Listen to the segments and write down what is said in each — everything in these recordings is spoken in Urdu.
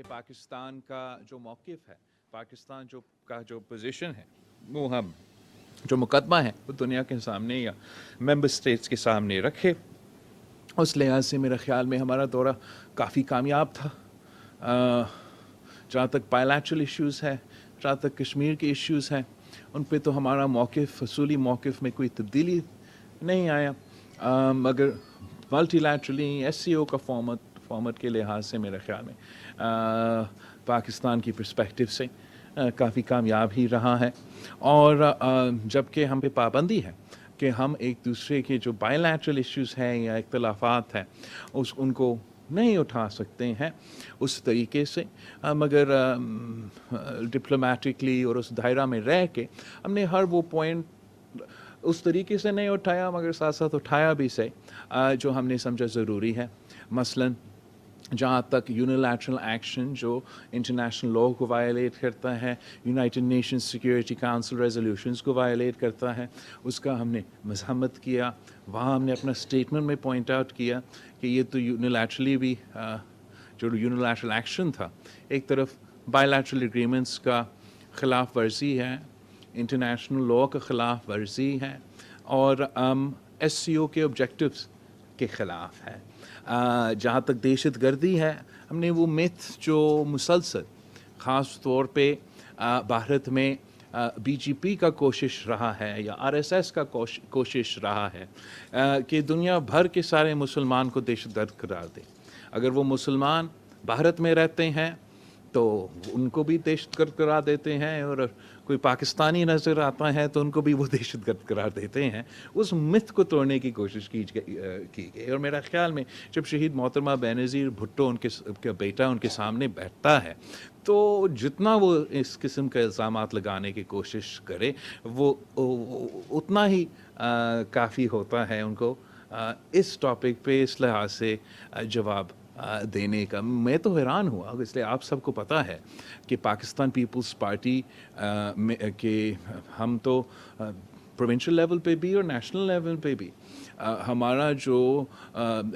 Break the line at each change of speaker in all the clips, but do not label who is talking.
کہ پاکستان کا جو موقف ہے، پاکستان کا جو پوزیشن ہے، وہ ہم جو مقدمہ ہے وہ دنیا کے سامنے یا ممبر اسٹیٹس کے سامنے رکھے. اس لحاظ سے میرا خیال میں ہمارا دورہ کافی کامیاب تھا. جہاں تک بائیلیٹرل ایشوز ہے، جہاں تک کشمیر کے ایشوز ہیں، ان پہ تو ہمارا موقف، اصولی موقف میں کوئی تبدیلی نہیں آیا. مگر ملٹی لیٹرلی ایس سی او کا فارمیٹ کے لحاظ سے میرے خیال میں پاکستان کی پرسپیکٹو سے کافی کامیاب ہی رہا ہے. اور جب کہ ہم پہ پابندی ہے کہ ہم ایک دوسرے کے جو بائی لیٹرل ایشوز ہیں یا اختلافات ہیں ان کو نہیں اٹھا سکتے ہیں اس طریقے سے، مگر ڈپلومیٹکلی اور اس دائرہ میں رہ کے ہم نے ہر وہ پوائنٹ اس طریقے سے نہیں اٹھایا، مگر ساتھ ساتھ اٹھایا بھی سے جو ہم نے سمجھا ضروری ہے. مثلاً جہاں تک یونیلیٹرل ایکشن جو انٹرنیشنل لاء کو وائلیٹ کرتا ہے، United nations security council resolutions کو وائلیٹ کرتا ہے، اس کا ہم نے مذمت کیا. وہاں ہم نے اپنا اسٹیٹمنٹ میں پوائنٹ آؤٹ کیا کہ یہ تو یونیلیٹرلی بھی جو یونیلیٹرل ایکشن تھا ایک طرف بائی لیٹرل ایگریمنٹس کا خلاف ورزی ہے، انٹرنیشنل لاء کا خلاف ورزی ہے، اور ایس سی او کے آبجیکٹیوز کے خلاف ہے. جہاں تک دہشت گردی ہے، ہم نے وہ میتھ جو مسلسل خاص طور پہ بھارت میں بی جے پی کا کوشش رہا ہے یا آر ایس ایس کا کوشش رہا ہے کہ دنیا بھر کے سارے مسلمان کو دہشت گرد قرار دے. اگر وہ مسلمان بھارت میں رہتے ہیں تو ان کو بھی دہشت گرد قرار دیتے ہیں، اور کوئی پاکستانی نظر آتا ہے تو ان کو بھی وہ دہشت گرد قرار دیتے ہیں. اس مت کو توڑنے کی کوشش کی گئی. اور میرا خیال میں جب شہید محترمہ بینظیر بھٹو ان کے بیٹا ان کے سامنے بیٹھتا ہے تو جتنا وہ اس قسم کے الزامات لگانے کی کوشش کرے وہ اتنا ہی کافی ہوتا ہے ان کو اس ٹاپک پہ اس لحاظ سے جواب دینے کا. میں تو حیران ہوا، اس لیے آپ سب کو پتہ ہے کہ پاکستان پیپلز پارٹی کہ ہم تو پروونشل لیول پہ بھی اور نیشنل لیول پہ بھی ہمارا جو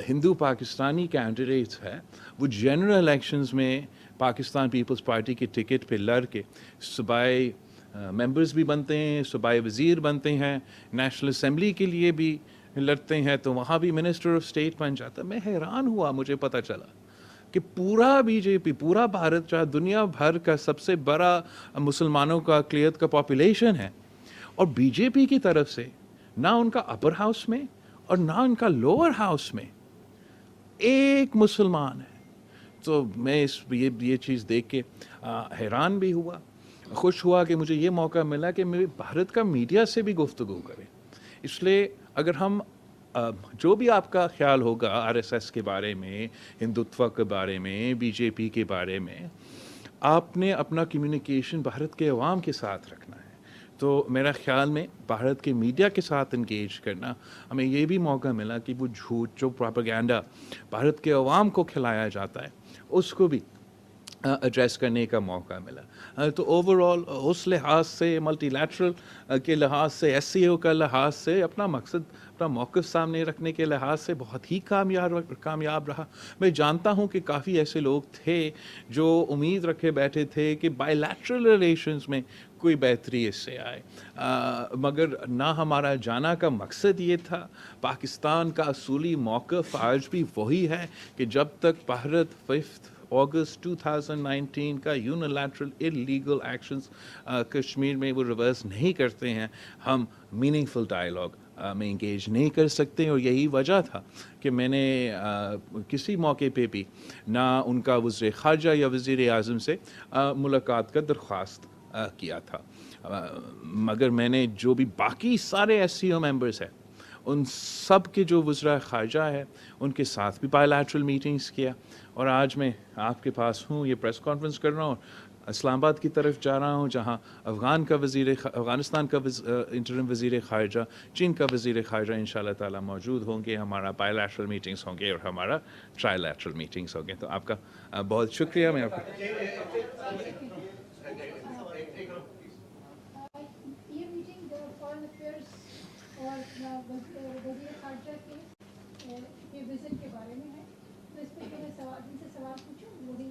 ہندو پاکستانی کینڈیڈیٹس ہے وہ جنرل الیکشنز میں پاکستان پیپلز پارٹی کی ٹکٹ پہ لڑ کے صوبائی ممبرز بھی بنتے ہیں، صوبائی وزیر بنتے ہیں، نیشنل اسمبلی کے لیے بھی لڑتے ہیں، تو وہاں بھی منسٹر آف اسٹیٹ بن جاتا. میں حیران ہوا مجھے پتہ چلا کہ پورا بی جے پی، پورا بھارت جو دنیا بھر کا سب سے بڑا مسلمانوں کا اقلیت کا پاپولیشن ہے، اور بی جے پی کی طرف سے نہ ان کا اپر ہاؤس میں اور نہ ان کا لوور ہاؤس میں ایک مسلمان ہے. تو میں یہ چیز دیکھ کے حیران بھی ہوا، خوش ہوا کہ مجھے یہ موقع ملا کہ میں بھارت کا میڈیا سے بھی گفتگو کریں. اس لیے اگر ہم جو بھی آپ کا خیال ہوگا آر ایس ایس کے بارے میں، ہندوتوا کے بارے میں، بی جے پی کے بارے میں، آپ نے اپنا کمیونیکیشن بھارت کے عوام کے ساتھ رکھنا ہے. تو میرا خیال میں بھارت کے میڈیا کے ساتھ انگیج کرنا ہمیں یہ بھی موقع ملا کہ وہ جھوٹ جو پروپیگنڈا بھارت کے عوام کو کھلایا جاتا ہے اس کو بھی ایڈریس کرنے کا موقع ملا. تو اوور آل اس لحاظ سے، ملٹی لیٹرل کے لحاظ سے، ایس سی او کا لحاظ سے، اپنا مقصد، اپنا موقف سامنے رکھنے کے لحاظ سے بہت ہی کامیاب رہا. میں جانتا ہوں کہ کافی ایسے لوگ تھے جو امید رکھے بیٹھے تھے کہ بائی لیٹرل ریلیشنز میں کوئی بہتری اس سے آئے، مگر نہ ہمارا جانا کا مقصد یہ تھا. پاکستان کا اصولی موقف آج بھی وہی ہے کہ جب تک بھارت 5 اگست 2019 کا یونیلیٹرل انلیگل ایکشنز کشمیر میں وہ ریورس نہیں کرتے ہیں، ہم میننگ فل ڈائلاگ میں انگیج نہیں کر سکتے. اور یہی وجہ تھا کہ میں نے کسی موقع پہ بھی نہ ان کا وزیر خارجہ یا وزیر اعظم سے ملاقات کا درخواست کیا تھا، مگر میں نے جو بھی باقی سارے ایس سی او ممبرس ہیں ان سب کے جو وزراء خارجہ ہے ان کے ساتھ بھی بائی لیٹرل میٹنگس کیا. اور آج میں آپ کے پاس ہوں، یہ پریس کانفرنس کر رہا ہوں، اسلام آباد کی طرف جا رہا ہوں جہاں افغانستان کا انٹرم وزیر خارجہ، چین کا وزیر خارجہ انشاءاللہ تعالی موجود ہوں گے. ہمارا بائی لیٹرل میٹنگس ہوں گے اور ہمارا ٹرائی لیٹرل میٹنگس ہوں گے. تو آپ کا بہت شکریہ. میں آپ کا
یہ میٹنگ فارن افیئرس اور وزیر خارجہ کے وزٹ کے بارے میں ہے. تو اس پہ جو میں ان سے سوال پوچھوں وہی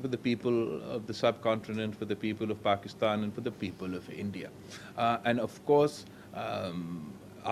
for the people of the subcontinent, for the people of Pakistan and for the people of India. And of course,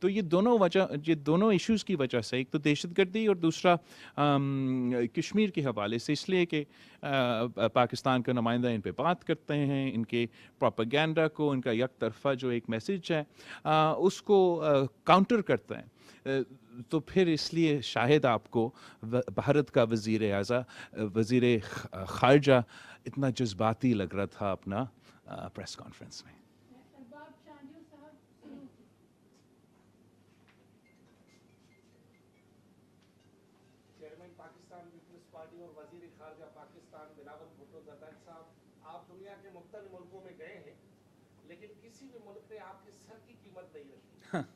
تو یہ دونوں ایشوز کی وجہ سے، ایک تو دہشت گردی اور دوسرا کشمیر کے حوالے سے، اس لیے کہ پاکستان کا نمائندہ ان پہ بات کرتے ہیں، ان کے پروپیگنڈا کو، ان کا یک طرفہ جو ایک میسج ہے اس کو کاؤنٹر کرتے ہیں، تو پھر اس لیے شاید آپ کو بھارت کا وزیر خارجہ اتنا جذباتی لگ رہا تھا اپنا پریس کانفرنس میں۔
ارباب چاندیو صاحب سنو۔
چیئرمین پاکستان پیپلز پارٹی اور وزیر خارجہ پاکستان بلاول بھٹو زرداری صاحب، آپ دنیا کے مختلف ملکوں میں گئے ہیں لیکن کسی بھی ملک نے آپ کے سر کی قیمت نہیں رکھی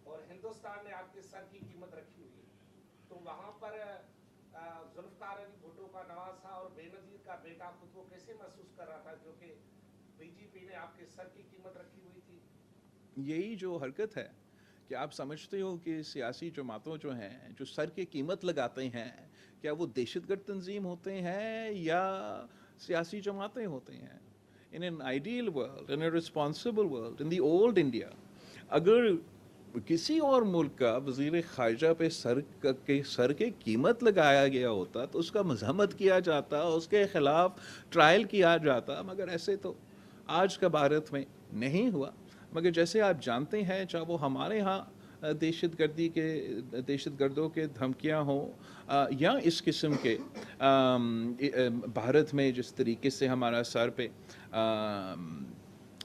اور ہندوستان نے آپ کے سر کی قیمت رکھی ہوئی ہے، تو وہاں پر ذوالفقار علی بھٹو کا نواسا اور بے نظیر کا بیٹا خود کو کیسے محسوس کر رہا تھا جو کہ بی جے پی نے آپ کے سر کی قیمت رکھی ہوئی تھی؟
یہی جو حرکت ہے کہ آپ سمجھتے ہو کہ سیاسی جماعتوں جو ہیں جو سر کی قیمت لگاتے ہیں، کیا وہ دہشت گرد تنظیم ہوتے ہیں یا سیاسی جماعتیں ہوتے ہیں؟ In an ideal world, in a responsible world, in the old India, اگر کسی اور ملک کا وزیر خارجہ پہ سر کے قیمت لگایا گیا ہوتا تو اس کا مذمت کیا جاتا، اس کے خلاف ٹرائل کیا جاتا، مگر ایسے تو آج کا بھارت میں نہیں ہوا۔ مگر جیسے آپ جانتے ہیں، چاہے وہ ہمارے ہاں دہشت گردوں کے دھمکیاں ہوں یا اس قسم کے بھارت میں جس طریقے سے ہمارا سر پہ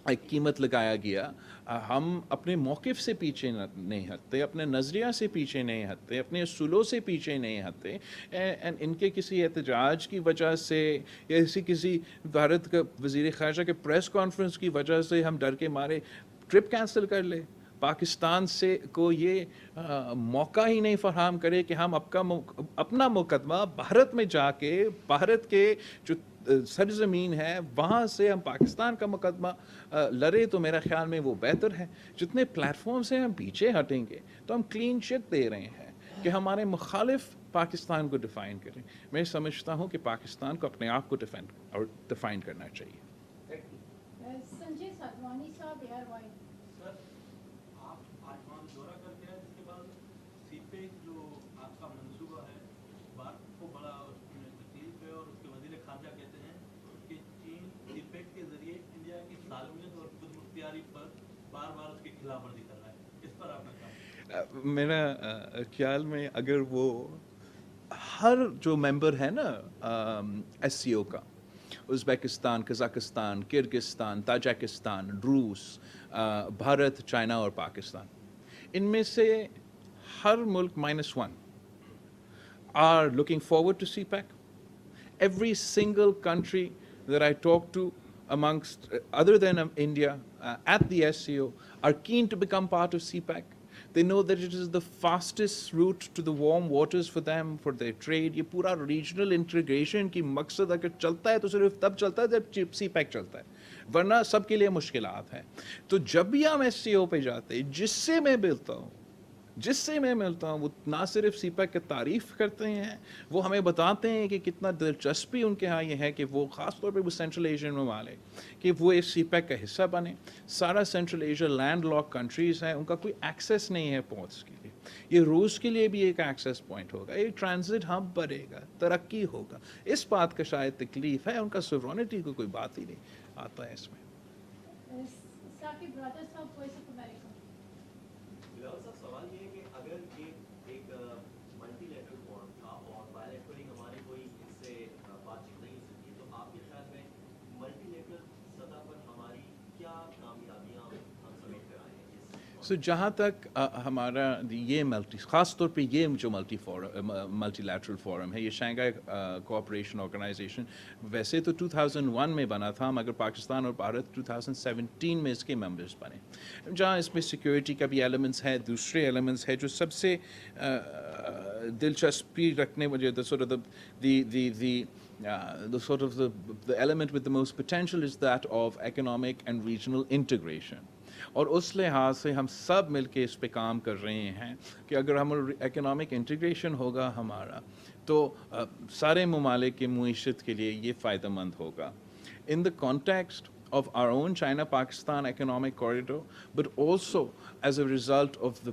ایک قیمت لگایا گیا، ہم اپنے موقف سے پیچھے نہیں ہٹتے، اپنے نظریہ سے پیچھے نہیں ہٹتے، اپنے اصولوں سے پیچھے نہیں ہٹتے، ان کے کسی احتجاج کی وجہ سے یا کسی بھارت کا وزیر خارجہ کے پریس کانفرنس کی وجہ سے ہم ڈر کے مارے ٹرپ کینسل کر لیں، پاکستان سے کو یہ موقع ہی نہیں فراہم کرے کہ ہم اپنا مقدمہ بھارت میں جا کے، بھارت کے جو سرزمین ہے وہاں سے ہم پاکستان کا مقدمہ لڑے، تو میرا خیال میں وہ بہتر ہے۔ جتنے پلیٹ فارم سے ہم پیچھے ہٹیں گے تو ہم کلین چٹ دے رہے ہیں کہ ہمارے مخالف پاکستان کو ڈیفائن کریں۔ میں سمجھتا ہوں کہ پاکستان کو اپنے آپ کو ڈیفائن کرنا چاہیے۔
سنجے ساتوانی صاحب، ایئر وائن۔
سر، آپ آج وہاں دورہ کر کے آئے، جس کے بعد سی پیک جو آپ کا منصوبہ ہے اس بات کو بڑا تکلیف ہے، اور اس کے وزیر خارجہ کہتے ہیں کہ چین سی پیک کے ذریعے انڈیا کی سالمیت اور خود مختاری پر بار بار اس کی خلاف ورزی کر رہا ہے، اس پر آپ نے کہا؟
میرا خیال میں اگر وہ ہر جو ممبر ہے نا ایس سی او کا، ازبیکستان، قزاقستان، کرگزستان، تاجکستان، روس، بھارت، چائنا اور پاکستان، ان میں سے ہر ملک -1 are looking forward to CPEC. Every single country that I talk to amongst, other than India, at the SCO, are keen to become part of CPEC. They know that it is the fastest route to the warm waters for them, for their trade. یہ پورا ریجنل انٹیگریشن کی مقصد اگر چلتا ہے تو صرف تب چلتا ہے جب سی پیک چلتا ہے، ورنہ سب کے لیے مشکلات ہیں۔ تو جب بھی ہم ایس سی او پہ جاتے ہیں، جس سے میں ملتا ہوں وہ نہ صرف سی پیک کی تعریف کرتے ہیں، وہ ہمیں بتاتے ہیں کہ کتنا دلچسپی ان کے ہاں یہ ہے کہ وہ خاص طور پہ وہ سینٹرل ایشین ممالک کہ وہ اس سی پیک کا حصہ بنے۔ سارا central Asia landlock countries ہیں، ان کا کوئی ایکسیس نہیں ہے پورٹس کے لیے۔ یہ روس کے لیے بھی ایک ایکسیس پوائنٹ ہوگا، ایک ٹرانزٹ ہب بڑھے گا، ترقی ہوگا۔ اس بات کا شاید تکلیف ہے، ان کا سوورنٹی کو کوئی بات ہی نہیں آتا ہے اس میں۔
ثاقب برادر صاحب، وائس آف امریکہ۔
بلاول صاحب، سوال یہ ہے کہ اگر یہ ایک ملٹی لیٹرل فورم تھا اور بائی لیٹرلی ہماری کوئی اس سے بات چیت نہیں ہو سکتی، تو آپ کے خیال میں ملٹی لیٹرل سطح پر ہماری کیا کامیابیاں ہم سمیٹ کر آئے ہیں؟
سو جہاں تک ہمارا یہ خاص طور پہ یہ جو ملٹی لیٹرل فورم ہے، یہ شنگھائی کوآپریشن آرگنائزیشن ویسے تو 2001 میں بنا تھا، مگر پاکستان اور بھارت 2017 میں اس کے ممبرس بنے، جہاں اس میں سیکیورٹی کا بھی ایلیمنٹس ہے، دوسرے ایلیمنٹس ہے جو سب سے دلچسپی رکھنے والے the element with the most potential is that of economic and regional integration. اور اس لحاظ سے ہم سب مل کے اس پہ کام کر رہے ہیں کہ اگر ہم اکنامک انٹیگریشن ہوگا ہمارا تو سارے ممالک کی معیشت کے لیے یہ فائدہ مند ہوگا۔ In the context of our own China-Pakistan economic corridor, but also as a result of the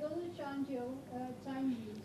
Donald Chanjo, Time News.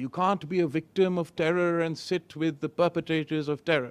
you can't be a victim of terror and sit with the perpetrators of terror.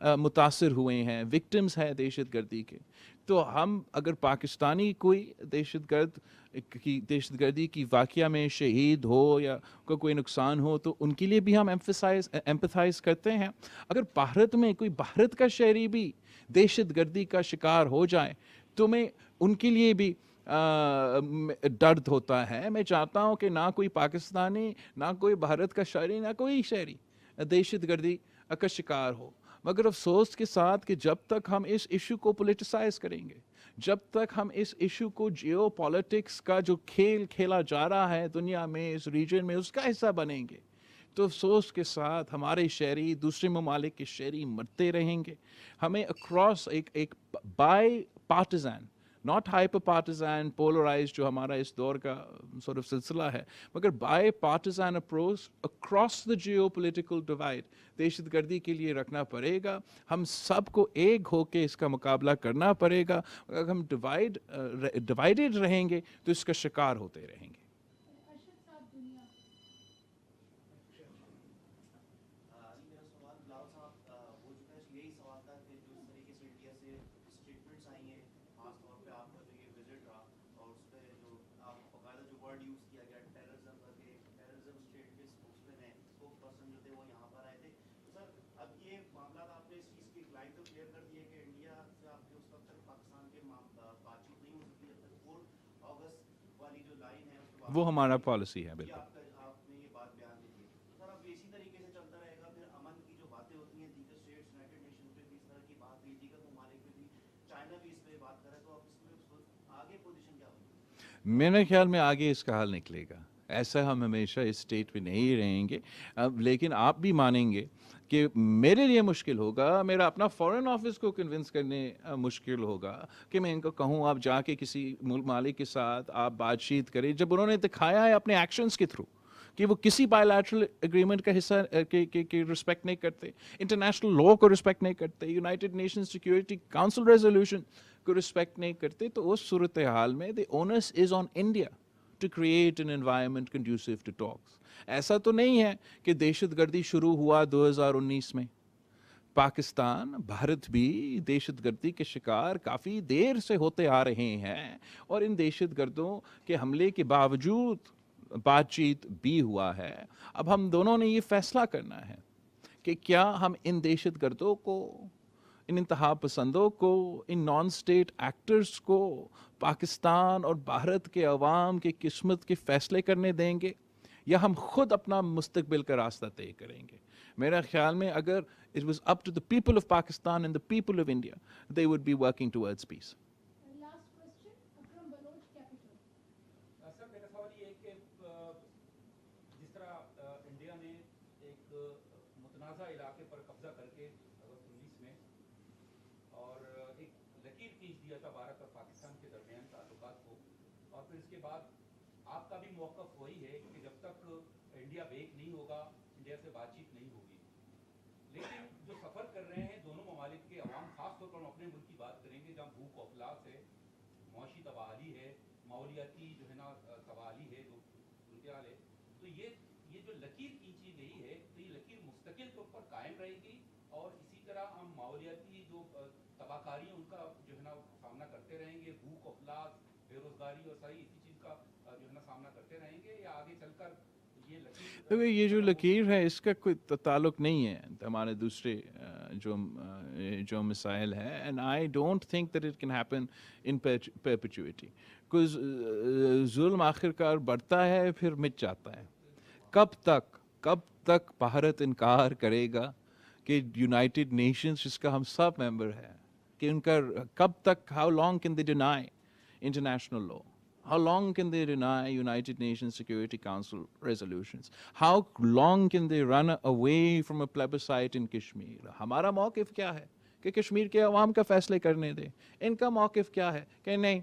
متاثر ہوئے ہیں, وکٹمز ہیں دہشت گردی کے, تو ہم اگر پاکستانی کوئی دہشت گردی کی واقعہ میں شہید ہو یا کوئی نقصان ہو تو ان کے لیے بھی ہم ایمپتھائز کرتے ہیں. اگر بھارت میں کوئی بھارت کا شہری بھی دہشت گردی کا شکار ہو جائے تو میں ان کے لیے بھی درد ہوتا ہے. میں چاہتا ہوں کہ نہ کوئی پاکستانی, نہ کوئی بھارت کا شہری, نہ کوئی شہری دہشت گردی کا شکار ہو. مگر افسوس کے ساتھ کہ جب تک ہم اس ایشو کو پولیٹیسائز کریں گے, جب تک ہم اس ایشو کو جیو پالیٹکس کا جو کھیل کھیلا جا رہا ہے دنیا میں, اس ریجن میں, اس کا حصہ بنیں گے, تو افسوس کے ساتھ ہمارے شہری دوسرے ممالک کے شہری مرتے رہیں گے. ہمیں اکراس ایک bipartisan, not hyperpartisan polarise جو ہمارا اس دور کا سورٹ آف سلسلہ ہے, مگر bipartisan approach across the geopolitical divide دہشت گردی کے لیے رکھنا پڑے گا. ہم سب کو ایک ہو کے اس کا مقابلہ کرنا پڑے گا. اگر ہم ڈیوائڈڈ رہیں گے تو اس کا شکار ہوتے رہیں گے.
ارشد صاحب دنیا
میرا سوال بلاول صاحب ہو چکا ہے, یہی سوال تھا کہ جو اس طریقے سے انڈیا سے اسٹیٹمنٹس آئی ہیں, خاص طور پہ آپ کا جو یہ وزٹ رہا اور اس پہ جو آپ باقاعدہ جو ورڈ یوز کیا گیا ٹیررزم کر کے, ٹیررزم اسٹیٹ کے اسپوکس مین ہیں, اسپوک پرسن جو تھے وہ یہاں پر آئے تھے. تو سر اب یہ معاملات آپ نے اس چیز کی لائن تو کلیئر کر دی ہے کہ انڈیا سے آپ کے اس وقت تک پاکستان کے بات چیت نہیں ہو سکتی جب تک 4 اگست والی جو لائن ہے اس کے بعد
وہ ہمارا پالیسی ہے. بالکل
آپ نے یہ بات بیان دی ہے. تو سر اب اسی طریقے سے چلتا رہے گا, پھر امن کی جو باتیں ہوتی ہیں دیگر اسٹیٹس یونائٹڈ نیشن پہ بھی اس طرح کی بات ہوئی, دیگر ممالک پہ بھی, چائنا بھی اس پہ بات کر رہا ہے, تو اب اس میں آگے پوزیشن کیا ہوگی؟
میرے خیال میں آگے اس کا حل نکلے گا. ایسا ہم ہمیشہ اس اسٹیٹ پہ نہیں رہیں گے. لیکن آپ بھی مانیں گے کہ میرے لیے مشکل ہوگا, میرا اپنا فورن آفس کو کنونس کرنے مشکل ہوگا کہ میں ان کو کہوں آپ جا کے کسی مالک کے ساتھ آپ بات چیت کریں, جب انہوں نے دکھایا ہے اپنے ایکشنز کے تھرو کہ وہ کسی بائی لیٹرل اگریمنٹ کا حصہ کی رسپیکٹ نہیں کرتے, انٹرنیشنل لا کو رسپیکٹ نہیں کرتے, United nation security council resolution کو رسپیکٹ نہیں کرتے. تو اس صورتحال میں the onus is on India to create an environment conducive to talks. ایسا تو نہیں ہے کہ دہشت گردی شروع ہوا 2019 میں. پاکستان, بھارت بھی دہشت گردی کے شکار کافی دیر سے ہوتے آ رہے ہیں, اور ان دہشت گردوں کے حملے کے باوجود بات چیت بھی ہوا ہے. اب ہم دونوں نے یہ فیصلہ کرنا ہے کہ کیا ہم ان دہشت گردوں کو, ان انتہا پسندوں کو, ان نان اسٹیٹ ایکٹرز کو پاکستان اور بھارت کے عوام کی قسمت کے فیصلے کرنے دیں گے, یا ہم خود اپنا مستقبل کا راستہ طے کریں گے. میرا خیال میں اگر it was up to the people of Pakistan and the people of India, they would be working towards peace.
Last question Akram Baloch capital.
Sir میرا سوال یہ ہے کہ جس طرح انڈیا نے ایک متنازع علاقے پر قبضہ کر کے اگست 19 میں اور ایک لکیر کھینچ دیا تھا بھارت اور پاکستان کے درمیان تعلقات کو, اور پھر اس کے بعد آپ کا بھی موقف وہی ہے کہ جب تک انڈیا بیک نہیں ہوگا انڈیا سے بات چیت نہیں ہوگی. لیکن جو سفر کر رہے ہیں دونوں ممالک کے عوام, خاص طور پر ہم اپنے ملک کی بات کریں گے جہاں بھوک و افلاس ہے, معاشی تباہی ہے, ماحولیاتی جو ہے نا تباہی ہے, جو صورتحال ہے, تو یہ جو لکیر کھینچی گئی ہے تو یہ لکیر مستقل طور پر قائم رہے گی, اور اسی طرح ہم ماحولیاتی جو تباہ کاری ہیں ان کا جو ہے نا سامنا کرتے رہیں گے, بھوک و افلاس, بے روزگاری اور ساری اسی چیز کا جو ہے نا سامنا کرتے رہیں گے, یا آگے چل کر
یہ جو لکیر ہے اس کا کوئی تعلق نہیں ہے ہمارے دوسرے جو مسائل ہیں, and I don't think that it can happen in perpetuity. کچھ ظلم آخرکار بڑھتا ہے پھر مٹ جاتا ہے. کب تک بھارت انکار کرے گا کہ یونائٹڈ نیشنز جس کا ہم سب ممبر ہیں, کہ ان کا کب تک, how long can they deny international law, how long can they deny United Nations Security Council resolutions? How long can they run away from a plebiscite in Kashmir? ہمارا موقف کیا ہے کہ کشمیر کے عوام کا فیصلے کرنے دیں, ان کا موقف کیا ہے کہ نہیں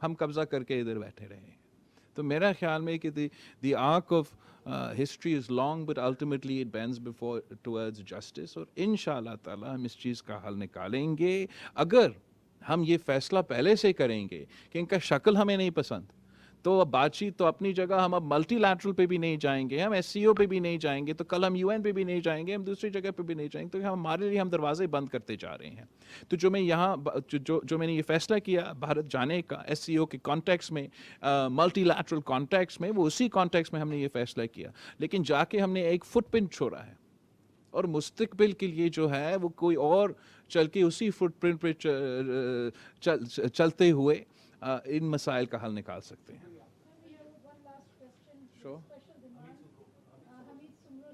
ہم قبضہ کر کے ادھر بیٹھے رہیں. تو میرا خیال میں کہ the arc of history is long but ultimately it bends towards justice, اور انشاءاللہ تعالی ہم اس چیز کا حل نکالیں گے. اگر ہم یہ فیصلہ پہلے سے کریں گے کہ ان کا شکل ہمیں نہیں پسند, تو اب بات چیت تو اپنی جگہ، ہم اب ملٹی لیٹرل پہ بھی نہیں جائیں گے، ہم SCO پہ بھی نہیں جائیں گے، تو کل ہم UN پہ بھی نہیں جائیں گے، ہم دوسری جگہ پہ بھی نہیں جائیں گے، تو ہمارے لیے ہم دروازے بند کرتے جا رہے ہیں. تو جو میں یہاں جو میں نے یہ فیصلہ کیا بھارت جانے کا SCO کے کانٹیکس میں، ملٹی لیٹرل کانٹیکس میں، وہ اسی کانٹیکس میں ہم نے یہ فیصلہ کیا، لیکن جا کے ہم نے ایک فٹ پرنٹ چھوڑا ہے، اور مستقبل کے لیے جو ہے وہ کوئی اور چل کے اسی فٹ پرنٹ پہ چلتے ہوئے ان مسائل کا حل نکال سکتے ہیں.
We have one last question.
Sure.
Special demand. Hamid Sumro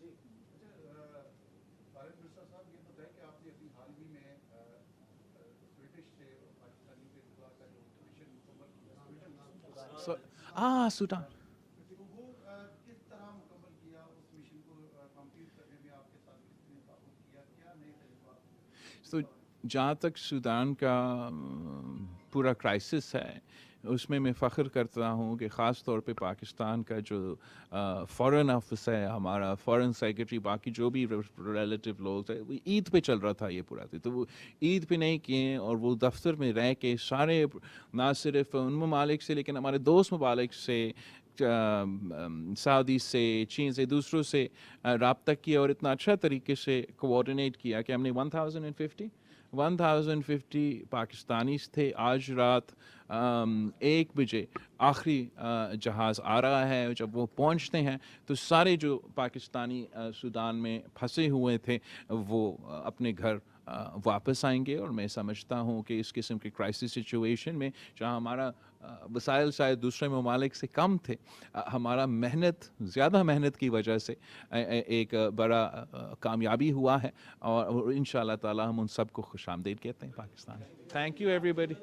جی اچھا طارق مرزا صاحب یہ بتائیں کہ آپ نے ابھی حال ہی میں سویڈش سے پاکستانی کے اطلاع کا جو کمیشن مکمل کیا
سوڈان.
تو وہ کس طرح مکمل کیا، اس مشن کو کمپلیٹ کرنے میں آپ کے ساتھ کس نے تعاون کیا، کیا نئے تجربات؟
تو جہاں تک سوڈان کا پورا کرائسس ہے، اس میں فخر کرتا ہوں کہ خاص طور پہ پاکستان کا جو فورن آفس ہے، ہمارا فورن سیکرٹری، باقی جو بھی ریلیٹیو لوگ ہیں، وہ عید پہ چل رہا تھا یہ پورا، تو وہ عید پہ نہیں کیے، اور وہ دفتر میں رہ کے سارے نہ صرف ان ممالک سے لیکن ہمارے دوست ممالک سے، سعودی سے، چین سے، دوسروں سے رابطہ کیا، اور اتنا اچھا طریقے سے کوآرڈینیٹ کیا کہ ہم نے 1050 پاکستانیز تھے. آج رات 1 بجے آخری جہاز آ رہا ہے. جب وہ پہنچتے ہیں تو سارے جو پاکستانی سوڈان میں پھنسے ہوئے تھے وہ اپنے گھر واپس آئیں گے. اور میں سمجھتا ہوں کہ اس قسم کی کرائسس سچویشن میں جہاں ہمارا وسائل شاید دوسرے ممالک سے کم تھے، ہمارا زیادہ محنت کی وجہ سے ایک بڑا کامیابی ہوا ہے، اور انشاءاللہ تعالی ہم ان سب کو خوش آمدید کہتے ہیں Pakistan. Thank you every body.